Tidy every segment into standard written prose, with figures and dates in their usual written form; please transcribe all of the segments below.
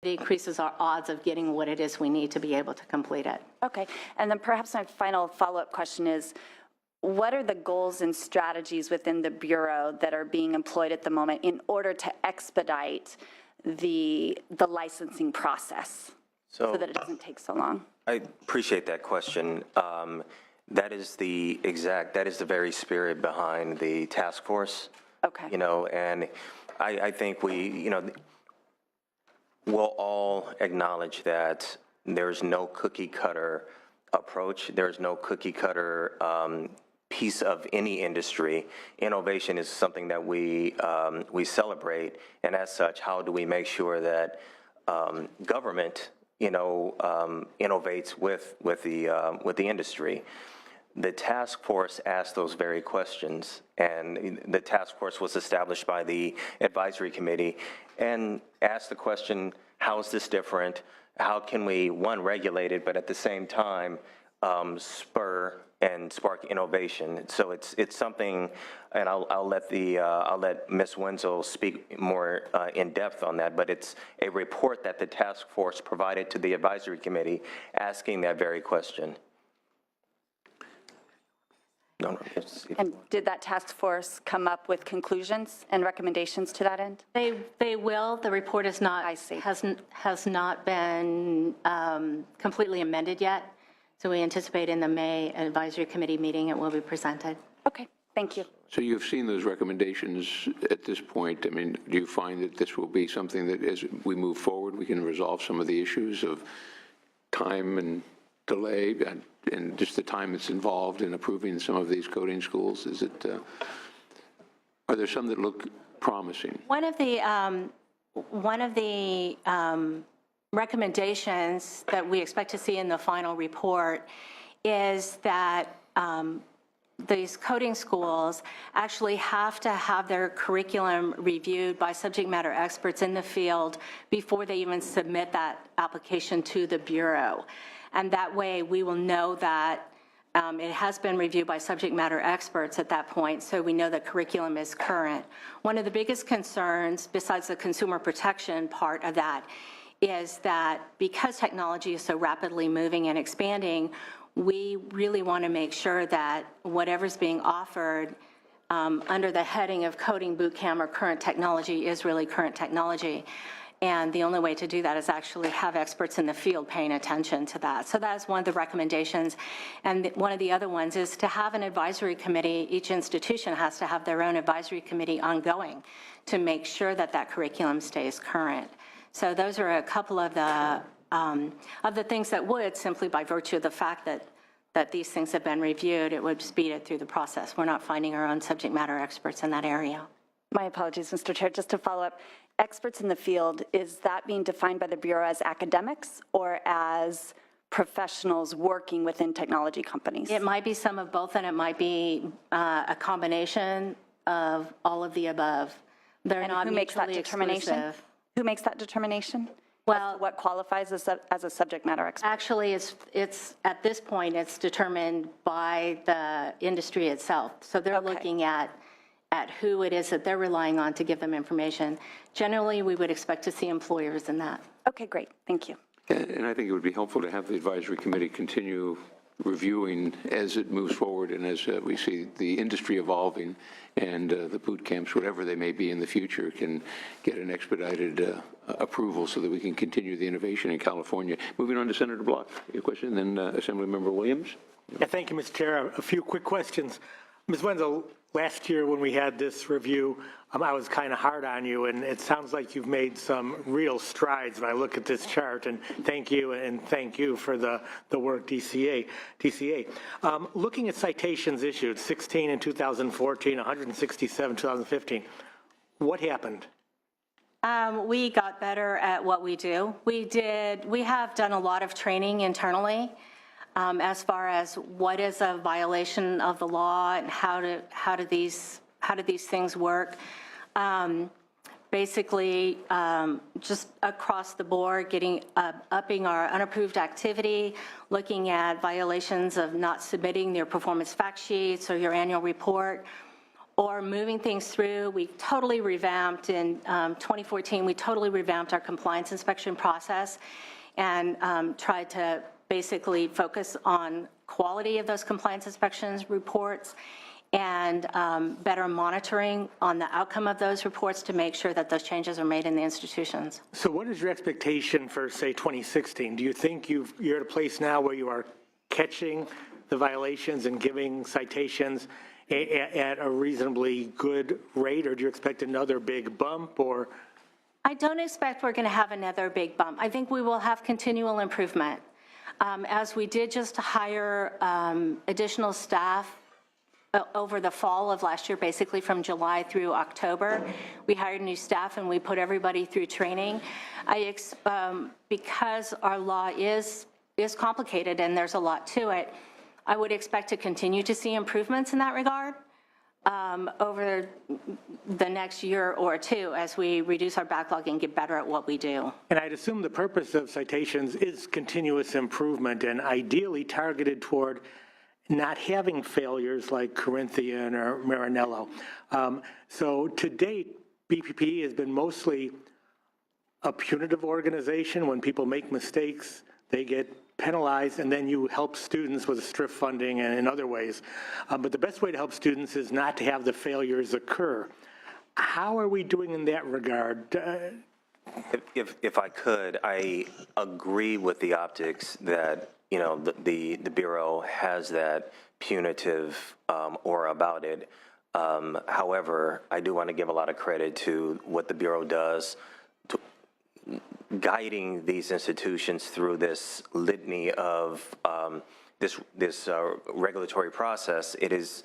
it increases our odds of getting what it is we need to be able to complete it. Okay, and then perhaps my final follow-up question is, what are the goals and strategies within the Bureau that are being employed at the moment in order to expedite the licensing process so that it doesn't take so long? I appreciate that question. That is the very spirit behind the task force. Okay. You know, and I think we'll all acknowledge that there's no cookie cutter approach. There's no cookie cutter piece of any industry. Innovation is something that we celebrate, and as such, how do we make sure that government, innovates with the industry? The task force asked those very questions, and the task force was established by the advisory committee and asked the question, how is this different? How can we, one, regulate it, but at the same time, spur and spark innovation? So it's something, and I'll let Ms. Wenzel speak more in depth on that, but it's a report that the task force provided to the advisory committee asking that very question. No, And did that task force come up with conclusions and recommendations to that end? They will. The report is not, I see. has not been completely amended yet. So we anticipate in the May advisory committee meeting it will be presented. Okay, thank you. So you've seen those recommendations at this point. I mean, do you find that this will be something that as we move forward, we can resolve some of the issues of time and delay and just the time that's involved in approving some of these coding schools? Is it, are there some that look promising? One of the recommendations that we expect to see in the final report is that these coding schools actually have to have their curriculum reviewed by subject matter experts in the field before they even submit that application to the Bureau. And that way we will know that it has been reviewed by subject matter experts at that point, so we know the curriculum is current. One of the biggest concerns, besides the consumer protection part of that, is that because technology is so rapidly moving and expanding, we really want to make sure that whatever's being offered under the heading of coding bootcamp or current technology is really current technology. And the only way to do that is actually have experts in the field paying attention to that. So that is one of the recommendations. And one of the other ones is to have an advisory committee. Each institution has to have their own advisory committee ongoing to make sure that that curriculum stays current. So those are a couple of the things that would, simply by virtue of the fact that these things have been reviewed, it would speed it through the process. We're not finding our own subject matter experts in that area. My apologies, Mr. Chair. Just to follow up, experts in the field, is that being defined by the Bureau as academics or as professionals working within technology companies? It might be some of both, and it might be a combination of all of the above. They're not who makes that mutually determination? exclusive. Who makes that determination? Well, as to what qualifies as a subject matter expert? Actually, it's at this point, it's determined by the industry itself. So they're looking at who it is that they're relying on to give them information. Generally, we would expect to see employers in that. Okay, great. Thank you. And I think it would be helpful to have the advisory committee continue reviewing as it moves forward and as we see the industry evolving, and the boot camps, whatever they may be in the future, can get an expedited approval so that we can continue the innovation in California. Moving on to Senator Block, your question, and then Assemblymember Williams. Yeah, thank you, Mr. Chair. A few quick questions. Ms. Wenzel, last year when we had this review, I was kind of hard on you, and it sounds like you've made some real strides when I look at this chart, and thank you for the work, DCA. Looking at citations issued, 16 in 2014, 167 in 2015, what happened? We got better at what we do. We have done a lot of training internally as far as what is a violation of the law and how do these things work. Basically, just across the board, upping our unapproved activity, looking at violations of not submitting your performance fact sheets or your annual report, or moving things through. We totally revamped in 2014, we totally revamped our compliance inspection process and tried to basically focus on quality of those compliance inspections reports and better monitoring on the outcome of those reports to make sure that those changes are made in the institutions. So what is your expectation for, say, 2016? Do you think you're at a place now where you are catching the violations and giving citations at a reasonably good rate, or do you expect another big bump, or? I don't expect we're going to have another big bump. I think we will have continual improvement. As we did just hire additional staff over the fall of last year, basically from July through October, we hired new staff and we put everybody through training. Because our law is complicated and there's a lot to it, I would expect to continue to see improvements in that regard over the next year or two as we reduce our backlog and get better at what we do. And I'd assume the purpose of citations is continuous improvement and ideally targeted toward not having failures like Corinthian or Marinello. So to date, BPPE has been mostly a punitive organization. When people make mistakes, they get penalized, and then you help students with STRIP funding and in other ways. But the best way to help students is not to have the failures occur. How are we doing in that regard? If I could, I agree with the optics that, you know, the Bureau has that punitive aura about it. However, I do want to give a lot of credit to what the Bureau does to guiding these institutions through this litany of this regulatory process. It is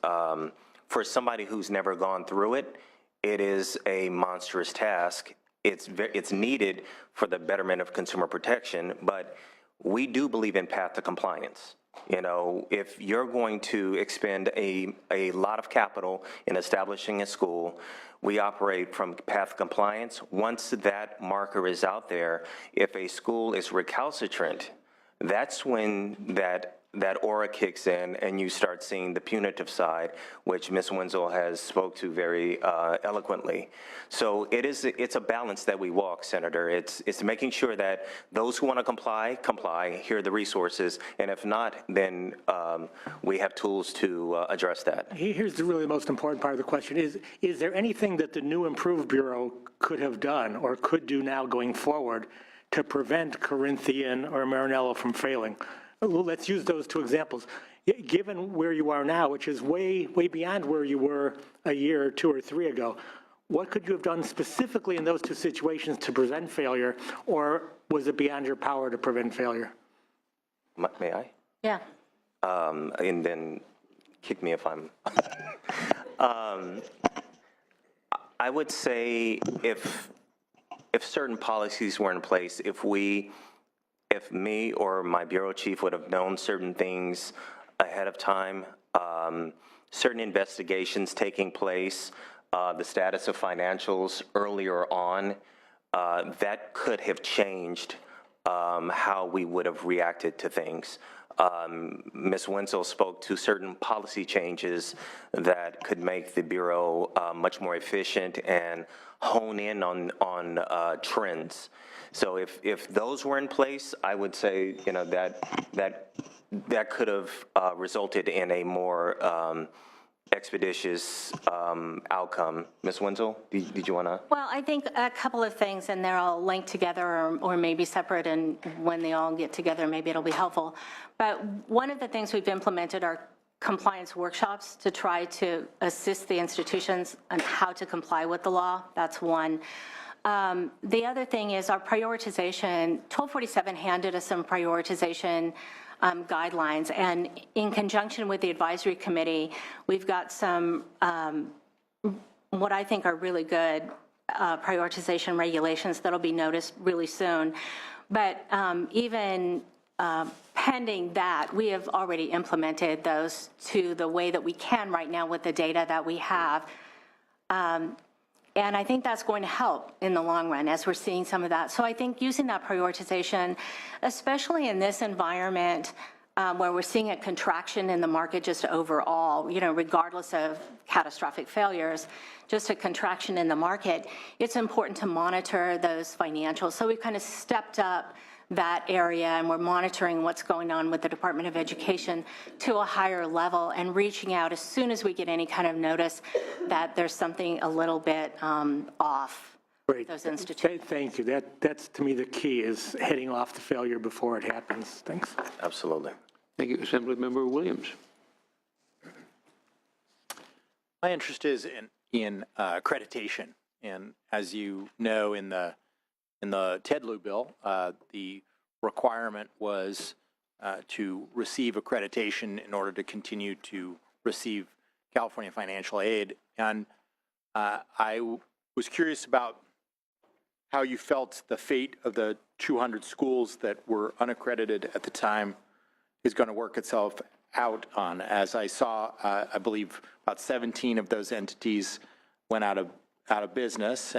for somebody who's never gone through it, it is a monstrous task. It's needed for the betterment of consumer protection, but we do believe in path to compliance. You know, if you're going to expend a lot of capital in establishing a school, we operate from path compliance. Once that marker is out there, if a school is recalcitrant, that's when that aura kicks in and you start seeing the punitive side, which Ms. Wenzel has spoke to very eloquently. So it's a balance that we walk, Senator. It's making sure that those who want to comply, here are the resources, and if not, then we have tools to address that. Here's really the most important part of the question. Is there anything that the new improved Bureau could have done or could do now going forward to prevent Corinthian or Marinello from failing? Well, let's use those two examples. Given where you are now, which is way beyond where you were a year or 2 or 3 ago, what could you have done specifically in those two situations to prevent failure, or was it beyond your power to prevent failure? May I? Yeah. And then kick me if I'm. I would say if certain policies were in place, if me or my bureau chief would have known certain things ahead of time, certain investigations taking place, the status of financials earlier on, that could have changed how we would have reacted to things. Ms. Wenzel spoke to certain policy changes that could make the Bureau much more efficient and hone in on trends. So if those were in place, I would say, you know, that could have resulted in a more expeditious outcome. Ms. Wenzel, did you want to? Well, I think a couple of things, and they're all linked together or maybe separate, and when they all get together, maybe it'll be helpful. But one of the things we've implemented are compliance workshops to try to assist the institutions on how to comply with the law. That's one. The other thing is our prioritization. 1247 handed us some prioritization guidelines, and in conjunction with the advisory committee, we've got some what I think are really good prioritization regulations that'll be noticed really soon. But even pending that, we have already implemented those to the way that we can right now with the data that we have. And I think that's going to help in the long run as we're seeing some of that. So I think using that prioritization, especially in this environment, where we're seeing a contraction in the market just overall, regardless of catastrophic failures, just a contraction in the market, it's important to monitor those financials. So we've kind of stepped up that area, and we're monitoring what's going on with the Department of Education to a higher level and reaching out as soon as we get any kind of notice that there's something a little bit off with those institutions. Thank you. That's, to me, the key is heading off the failure before it happens. Thanks. Absolutely. Thank you, Assemblymember Williams. My interest is in accreditation, and as you know, in the Ted Lieu bill, the requirement was to receive accreditation in order to continue to receive California financial aid. And I was curious about how you felt the fate of the 200 schools that were unaccredited at the time is going to work itself out on. As I saw, I believe about 17 of those entities went out of business,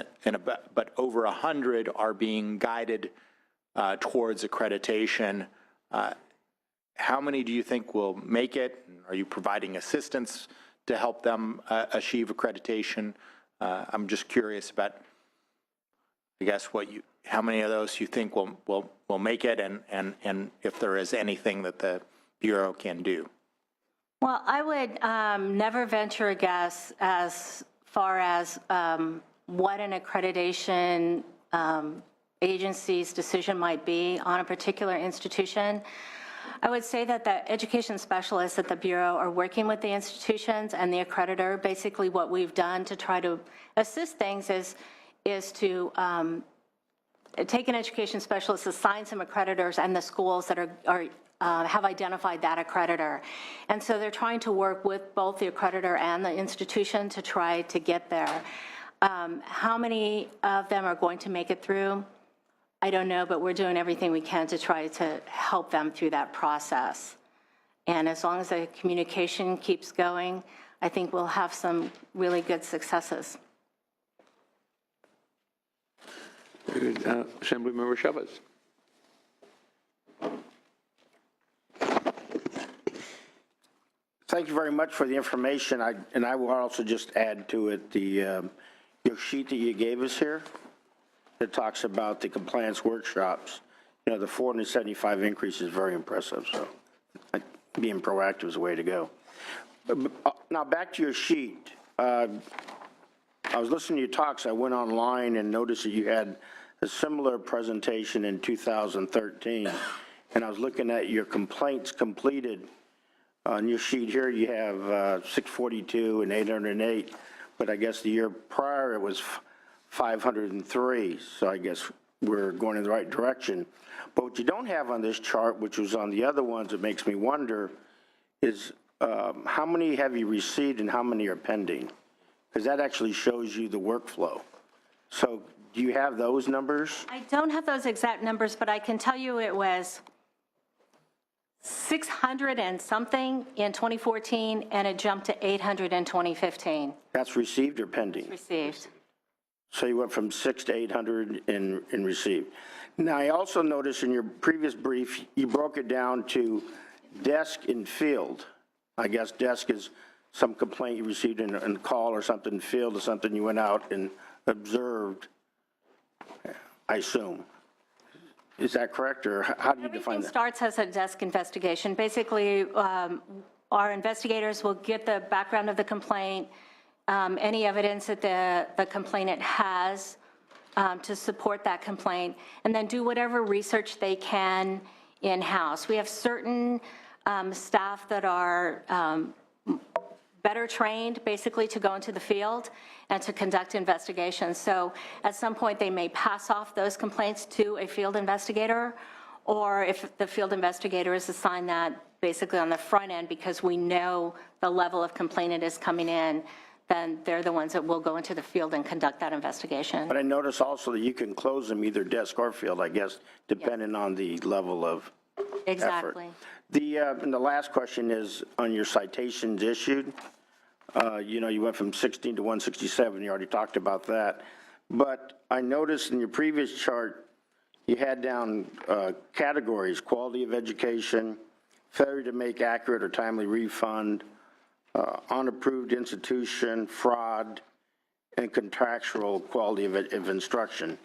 but over 100 are being guided towards accreditation. How many do you think will make it? Are you providing assistance to help them achieve accreditation? I'm just curious about, I guess, how many of those you think will make it, and if there is anything that the Bureau can do. Well, I would never venture a guess as far as what an accreditation agency's decision might be on a particular institution. I would say that the education specialists at the Bureau are working with the institutions and the accreditor. Basically, what we've done to try to assist things is to take an education specialist, assign some accreditors, and the schools that have identified that accreditor. And so they're trying to work with both the accreditor and the institution to try to get there. How many of them are going to make it through? I don't know, but we're doing everything we can to try to help them through that process. And as long as the communication keeps going, I think we'll have some really good successes. Very good. Assemblymember Chavez. Thank you very much for the information. I will also just add to it your sheet that you gave us here that talks about the compliance workshops. The 475 increase is very impressive, so being proactive is the way to go. Now back to your sheet. I was listening to your talks. I went online and noticed that you had a similar presentation in 2013, and I was looking at your complaints completed. On your sheet here, you have 642 and 808, but I guess the year prior it was 503, so I guess we're going in the right direction. But what you don't have on this chart, which was on the other ones, it makes me wonder, is how many have you received and how many are pending? Because that actually shows you the workflow. So do you have those numbers? I don't have those exact numbers, but I can tell you it was 600 and something in 2014, and it jumped to 800 in 2015. That's received or pending? Received. So you went from 6 to 800 in received. Now, I also noticed in your previous brief, you broke it down to desk and field. I guess desk is some complaint you received in a call or something, field is something you went out and observed, I assume. Is that correct, or how do you define Everything that? starts as a desk investigation. Basically, our investigators will get the background of the complaint, any evidence that the complainant has to support that complaint, and then do whatever research they can in-house. We have certain staff that are better trained, basically, to go into the field and to conduct investigations. So at some point, they may pass off those complaints to a field investigator, or if the field investigator is assigned that basically on the front end because we know the level of complainant is coming in, then they're the ones that will go into the field and conduct that investigation. But I notice also that you can close them either desk or field, I guess, depending on the level of Exactly. effort. And the last question is on your citations issued. You went from 16 to 167. You already talked about that. But I noticed in your previous chart, you had down categories: quality of education, failure to make accurate or timely refund, unapproved institution, fraud, and contractual quality of instruction.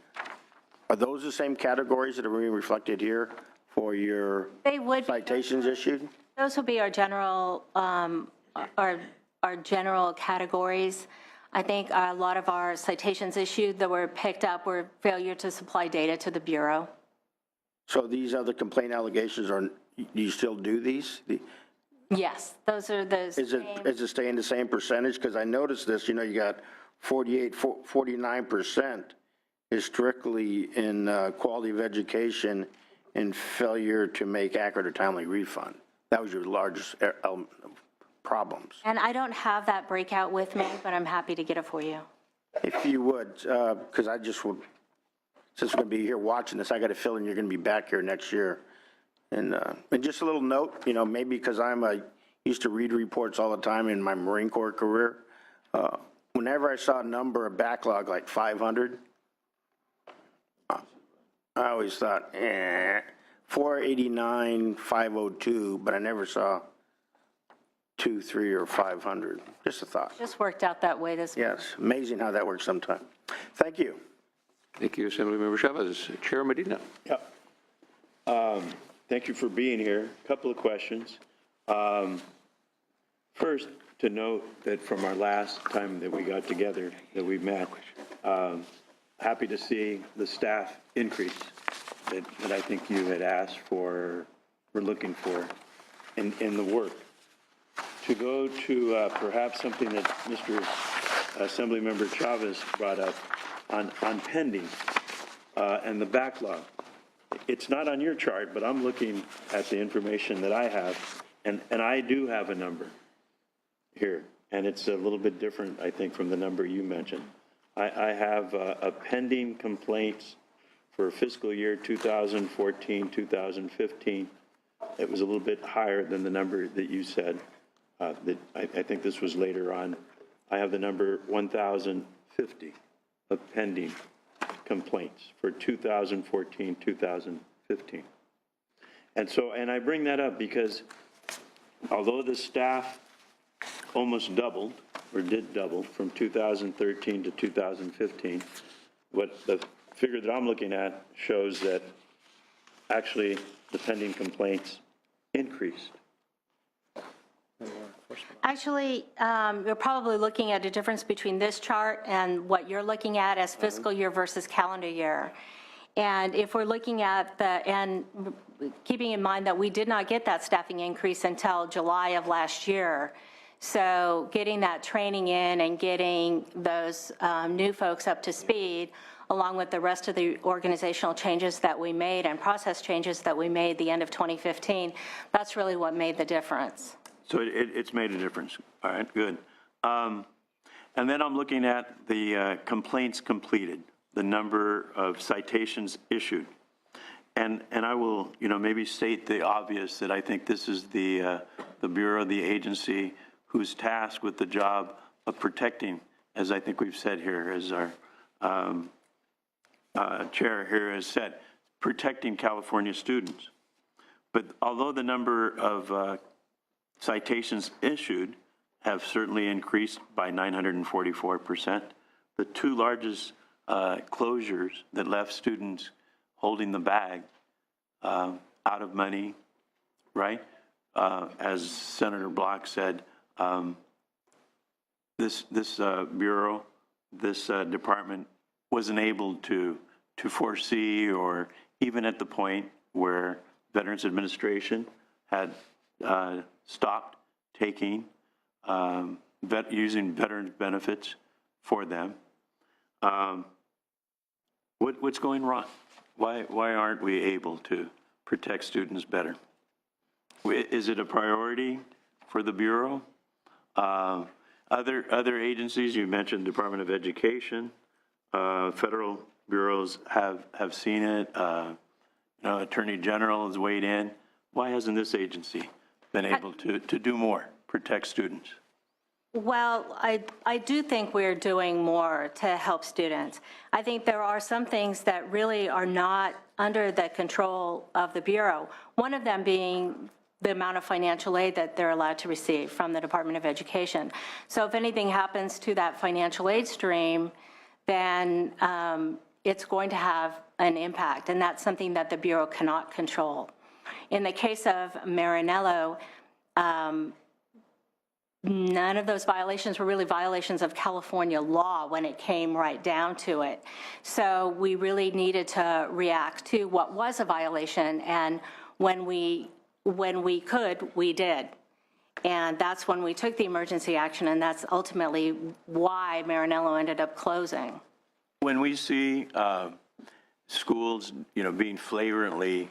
Are those the same categories that are being reflected here for your They would be. citations issued? Those would be our general, our general categories. I think a lot of our citations issued that were picked up were failure to supply data to the Bureau. So these other complaint allegations are, do you still do these? Yes, those are the Is same. it staying the same percentage? Because I noticed this, you got 49% is strictly in quality of education and failure to make accurate or timely refund. That was your largest element of problems. And I don't have that breakout with me, but I'm happy to get it for you. If you would, because I just would, since we're going to be here watching this, I got a feeling you're going to be back here next year. And just a little note, maybe because used to read reports all the time in my Marine Corps career. Whenever I saw a number, a backlog like 500, I always thought, 489, 502, but I never saw 2, 3, or 500. Just a thought. Just worked out that way this Yes, amazing how that works sometimes. Thank you. Thank you, Assemblymember Chavez. Chair Medina. Yep. Thank you for being here. A couple of questions. First, to note that from our last time that we got together, that we met, happy to see the staff increase that I think you had asked for, were looking for in the work. To go to perhaps something that Mr. Assemblymember Chavez brought up on pending and the backlog. It's not on your chart, but I'm looking at the information that I have, and I do have a number here, and it's a little bit different, I think, from the number you mentioned. I have a pending complaints for fiscal year 2014, 2015. It was a little bit higher than the number that you said. That I think this was later on. I have the number 1,050 of pending complaints for 2014, 2015. And I bring that up because although the staff almost doubled, or did double, from 2013 to 2015, what the figure that I'm looking at shows that actually the pending complaints increased. Actually, you're probably looking at a difference between this chart and what you're looking at as fiscal year versus calendar year. And if we're looking at and keeping in mind that we did not get that staffing increase until July of last year. So getting that training in and getting those new folks up to speed, along with the rest of the organizational changes that we made and process changes that we made the end of 2015, that's really what made the difference. So it's made a difference. All right, good. And then I'm looking at the complaints completed, the number of citations issued. And I will, maybe state the obvious that I think this is the Bureau, the agency who's tasked with the job of protecting, as I think we've said here, as our chair here has said, protecting California students. But although the number of citations issued have certainly increased by 944%. The two largest closures that left students holding the bag out of money, right? As Senator Block said, this Bureau, this department wasn't able to foresee, or even at the point where Veterans Administration had stopped taking, using veterans benefits for them. What's going wrong? Why aren't we able to protect students better? Is it a priority for the Bureau? Other agencies, you mentioned Department of Education, federal bureaus have seen it. Attorney General has weighed in. Why hasn't this agency been able to do more, protect students? Well, I do think we're doing more to help students. I think there are some things that really are not under the control of the Bureau. One of them being the amount of financial aid that they're allowed to receive from the Department of Education. So if anything happens to that financial aid stream, then it's going to have an impact, and that's something that the Bureau cannot control. In the case of Marinello, none of those violations were really violations of California law when it came right down to it. So we really needed to react to what was a violation, and when we could, we did. And that's when we took the emergency action, and that's ultimately why Marinello ended up closing. When we see schools, being flagrantly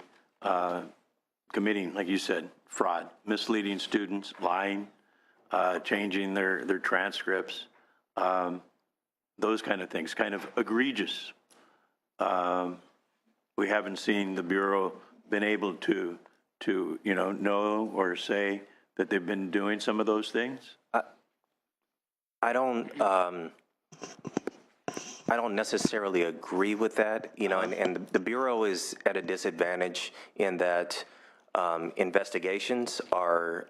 committing, like you said, fraud, misleading students, lying, changing their transcripts, those kind of things, kind of egregious. We haven't seen the Bureau been able to know or say that they've been doing some of those things? I don't necessarily agree with that, and the Bureau is at a disadvantage in that investigations are,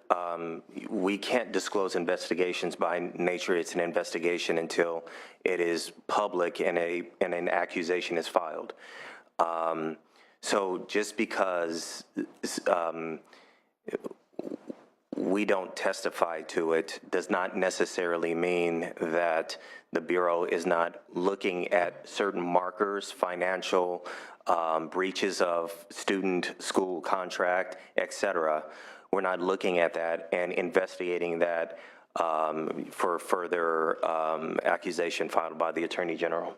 we can't disclose investigations by nature. It's an investigation until it is public and an accusation is filed. So just because we don't testify to it does not necessarily mean that the Bureau is not looking at certain markers, financial breaches of student school contract, et cetera. We're not looking at that and investigating that for further accusation filed by the Attorney General.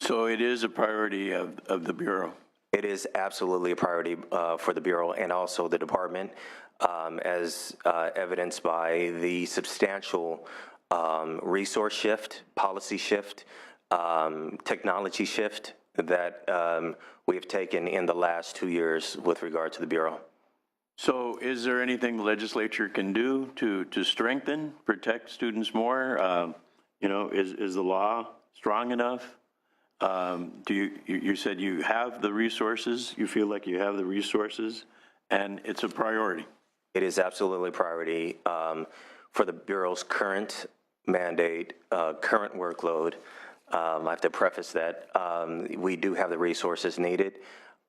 So it is a priority of the Bureau? It is absolutely a priority for the Bureau and also the department, as evidenced by the substantial resource shift, policy shift, technology shift that we have taken in the last 2 years with regard to the Bureau. So is there anything the legislature can do to strengthen, protect students more? Is the law strong enough? You said you have the resources, you feel like you have the resources, and it's a priority? It is absolutely a priority for the Bureau's current mandate, current workload. I have to preface that we do have the resources needed,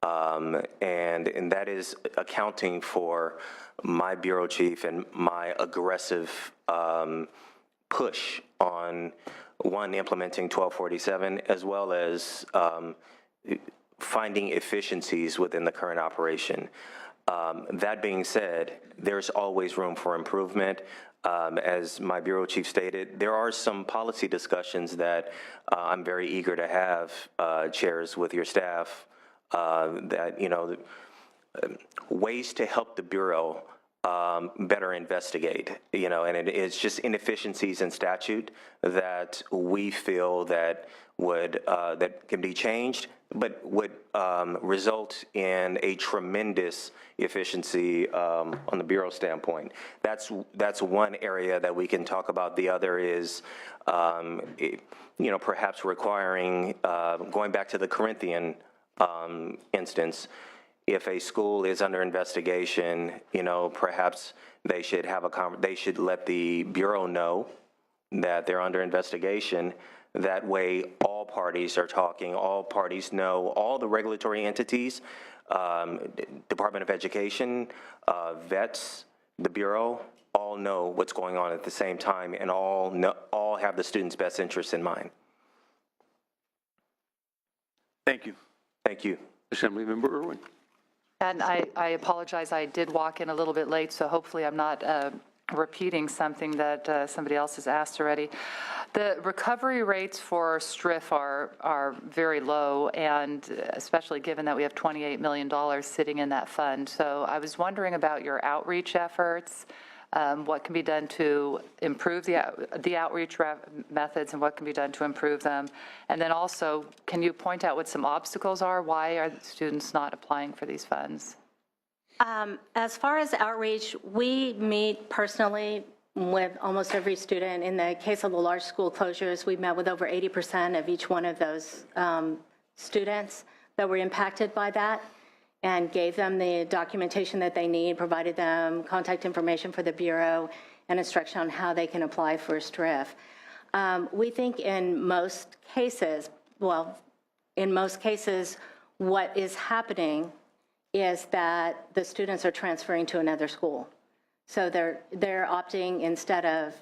and that is accounting for my Bureau chief and my aggressive push on implementing 1247, as well as finding efficiencies within the current operation. That being said, there's always room for improvement. As my Bureau chief stated, there are some policy discussions that I'm very eager to have, chairs, with your staff, that, ways to help the Bureau better investigate, and it's just inefficiencies in statute that we feel that would, that can be changed, but would result in a tremendous efficiency on the Bureau standpoint. That's one area that we can talk about. The other is, perhaps requiring, going back to the Corinthian instance, if a school is under investigation, perhaps they should have they should let the Bureau know that they're under investigation. That way, all parties are talking, all parties know, all the regulatory entities, Department of Education, vets, the Bureau, all know what's going on at the same time, and all have the student's best interests in mind. Thank you. Thank you. Assemblymember Irwin. And I apologize, I did walk in a little bit late, so hopefully I'm not repeating something that somebody else has asked already. The recovery rates for STRIF are very low, and especially given that we have $28 million sitting in that fund. So I was wondering about your outreach efforts, what can be done to improve the outreach methods, and what can be done to improve them. And then also, can you point out what some obstacles are? Why are students not applying for these funds? As far as outreach, we meet personally with almost every student. In the case of the large school closures, we met with over 80% of each one of those students that were impacted by that. and gave them the documentation that they need, provided them contact information for the Bureau and instruction on how they can apply for a STRIF. We think in most cases, what is happening is that the students are transferring to another school. So they're opting, instead of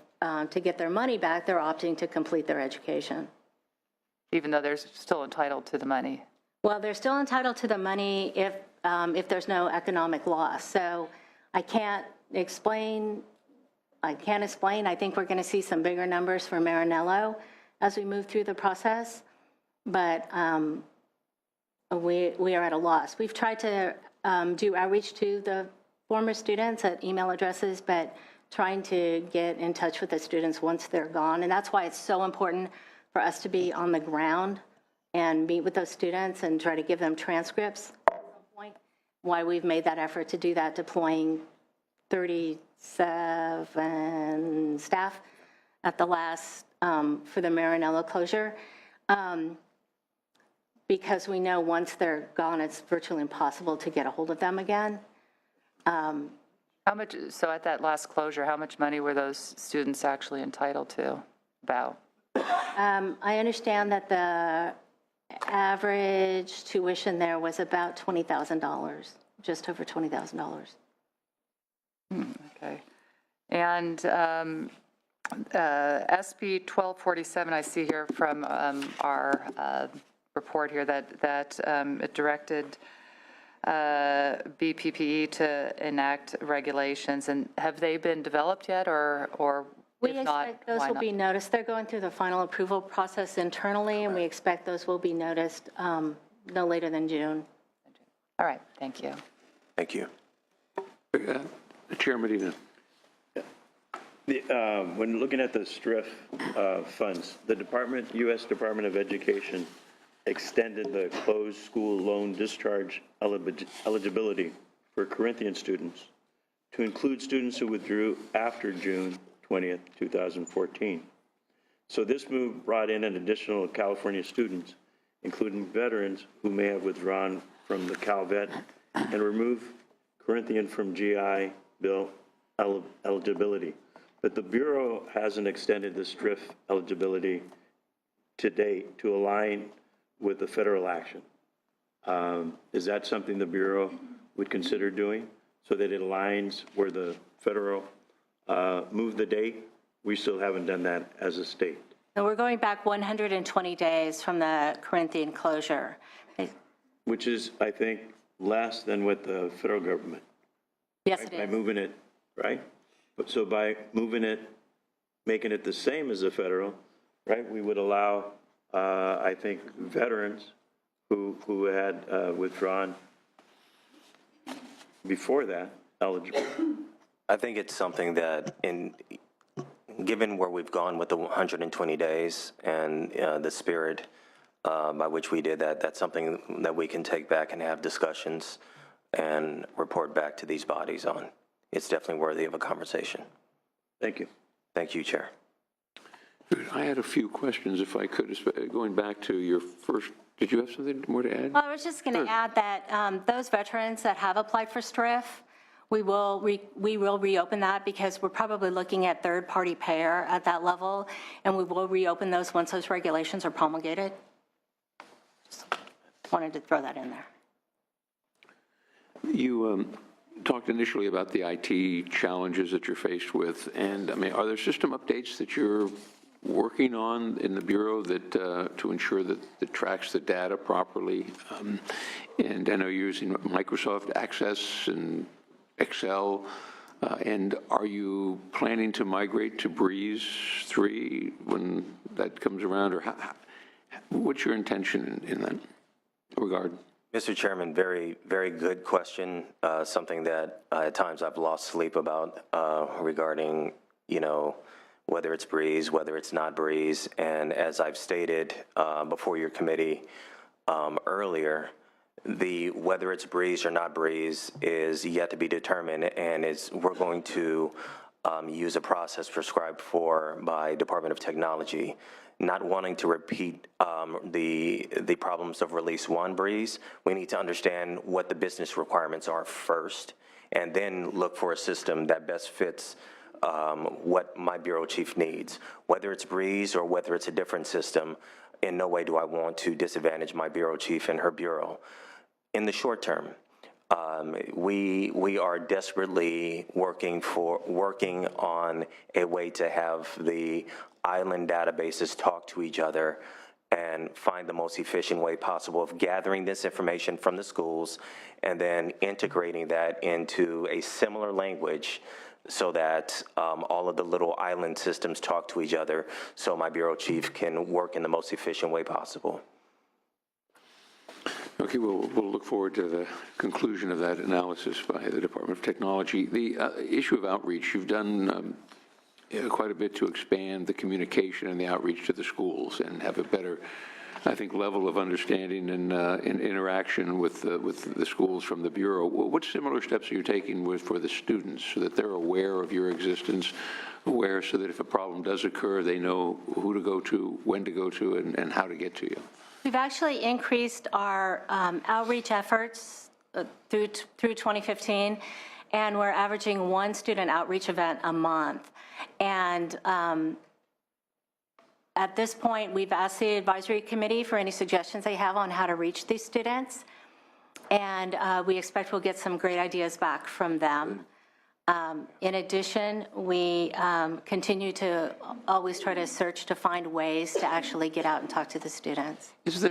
to get their money back, they're opting to complete their education. Even though they're still entitled to the money? Well, they're still entitled to the money if there's no economic loss. So I can't explain. I think we're going to see some bigger numbers for Maranello as we move through the process, but we are at a loss. We've tried to do outreach to the former students at email addresses, but trying to get in touch with the students once they're gone. And that's why it's so important for us to be on the ground and meet with those students and try to give them transcripts at some point. Why we've made that effort to do that, deploying 37 staff at the last, for the Maranello closure. Because we know once they're gone, it's virtually impossible to get a hold of them again. How much, so at that last closure, how much money were those students actually entitled to? About? I understand that the average tuition there was about $20,000, just over $20,000. Okay. And SB 1247, I see here from our report here that it directed BPPE to enact regulations. And have they been developed yet, or We if not, expect those why will not? be noticed. They're going through the final approval process internally, and we expect those will be noticed no later than June. All right, thank you. Thank you. Chair Medina. When looking at the STRIF funds, the U.S. Department of Education extended the closed school loan discharge eligibility for Corinthian students to include students who withdrew after June 20th, 2014. So this move brought in an additional California students, including veterans who may have withdrawn from the CalVet, and remove Corinthian from GI Bill eligibility. But the Bureau hasn't extended the STRIF eligibility to date to align with the federal action. Is that something the Bureau would consider doing so that it aligns where the federal moved the date? We still haven't done that as a state. And we're going back 120 days from the Corinthian closure. Which is, I think, less than what the federal government. Yes, it By is. moving it, right? But so by moving it, making it the same as the federal, right, we would allow, I think, veterans who had withdrawn before that eligible. I think it's something that, given where we've gone with the 120 days and the spirit by which we did that, that's something that we can take back and have discussions and report back to these bodies on. It's definitely worthy of a conversation. Thank you. Thank you, Chair. I had a few questions, if I could, going back to your first. Did you have something more to add? Well, I was just going to add that those veterans that have applied for STRIF, we will reopen that because we're probably looking at third-party payer at that level, and we will reopen those once those regulations are promulgated. Just wanted to throw that in there. You talked initially about the IT challenges that you're faced with, and I mean, are there system updates that you're working on in the Bureau that to ensure that it tracks the data properly? And I know you're using Microsoft Access and Excel, and are you planning to migrate to Breeze 3 when that comes around, or what's your intention in that regard? Mr. Chairman, very, very good question. Something that at times I've lost sleep about regarding, whether it's Breeze, whether it's not Breeze. And as I've stated before your committee earlier, whether it's Breeze or not Breeze is yet to be determined, and we're going to use a process prescribed for by Department of Technology. not wanting to repeat the problems of Release 1 Breeze. We need to understand what the business requirements are first, and then look for a system that best fits what my bureau chief needs. Whether it's Breeze or whether it's a different system, in no way do I want to disadvantage my bureau chief and her bureau. In the short term, we are desperately working on a way to have the island databases talk to each other and find the most efficient way possible of gathering this information from the schools and then integrating that into a similar language so that all of the little island systems talk to each other so my bureau chief can work in the most efficient way possible. Okay, we'll look forward to the conclusion of that analysis by the Department of Technology. The issue of outreach, you've done quite a bit to expand the communication and the outreach to the schools and have a better, I think, level of understanding and interaction with the schools from the Bureau. What similar steps are you taking for the students so that they're aware of your existence, aware so that if a problem does occur, they know who to go to, when to go to, and how to get to you? We've actually increased our outreach efforts through 2015, and we're averaging one student outreach event a month. And at this point, we've asked the advisory committee for any suggestions they have on how to reach these students, and we expect we'll get some great ideas back from them. In addition, we continue to always try to search to find ways to actually get out and talk to the students. Is there